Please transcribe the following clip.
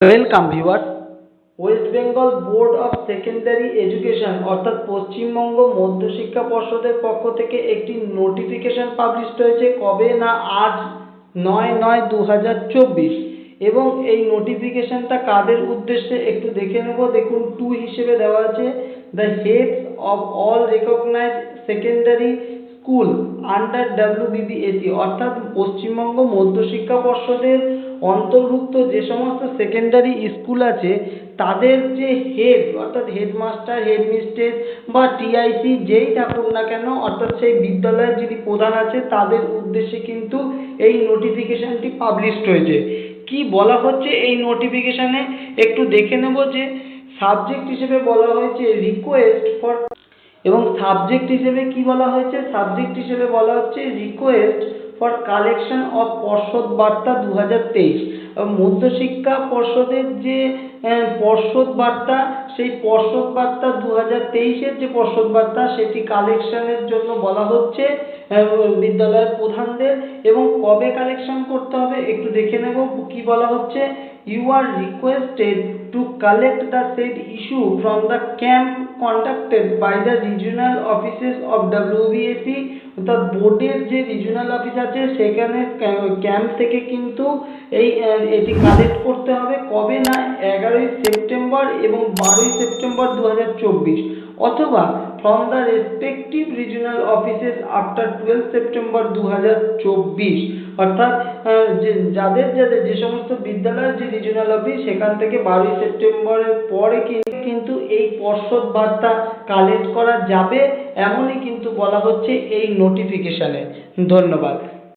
Welcome viewers. West Bengal board of secondary education অর্থাৎ পশ্চিমবঙ্গ মধ্যশিক্ষা পর্ষদের পক্ষ থেকে একটি নোটিফিকেশন পাবলিশ হয়েছে। কবে না, আজ 9/9/2024। এবং এই নোটিফিকেশনটা কাদের উদ্দেশ্যে একটু দেখে নেব। দেখুন, 2 হিসেবে দেওয়া আছে, the heads of all recognised secondary school under WBBSE, অর্থাৎ পশ্চিমবঙ্গ মধ্যশিক্ষা পর্ষদের অন্তর্ভুক্ত যে সমস্ত সেকেন্ডারি স্কুল আছে তাদের যে হেড অর্থাৎ হেডমাস্টার, হেডমিস্ট্রেস বা টিআইসি যেই থাকুন না কেন, অর্থাৎ সেই বিদ্যালয়ের যিনি প্রধান আছে তাদের উদ্দেশ্যে কিন্তু এই নোটিফিকেশনটি পাবলিশ হয়েছে। কি বলা হচ্ছে এই নোটিফিকেশনে একটু দেখে নেব। যে সাবজেক্ট হিসেবে বলা হয়েছে রিকোয়েস্ট ফর, এবং সাবজেক্ট হিসেবে কি বলা হয়েছে, সাবজেক্ট হিসেবে বলা হচ্ছে রিকোয়েস্ট ফর কালেকশন অফ পর্ষদ বার্তা 2023। মধ্যশিক্ষা পর্ষদের যে পর্ষদ বার্তা, সেই পর্ষদ বার্তা 2023-এর যে পর্ষদ বার্তা সেটি কালেকশনের জন্য বলা হচ্ছে বিদ্যালয়ের প্রধানদের। এবং কবে কালেকশন করতে হবে একটু দেখে নেব। কি বলা হচ্ছে, you are requested to collect the said issue from the camp conducted by the regional offices of WBSE, অর্থাৎ বোর্ডের যে রিজিওনাল অফিস আছে সেখানে ক্যাম্প থেকে কিন্তু এটি কালেক্ট করতে হবে। কবে না, 11ই সেপ্টেম্বর এবং 12ই সেপ্টেম্বর 2024, অথবা from the respective regional offices after 12 September 2024, অর্থাৎ যাদের যাদের যে সমস্ত বিদ্যালয়ের যে রিজিওনাল অফিস সেখান থেকে 12ই সেপ্টেম্বরের পরে কিন্তু এই পর্ষদ বার্তা কালেক্ট করা যাবে, এমনই কিন্তু বলা হচ্ছে এই নোটিফিকেশনে। ধন্যবাদ।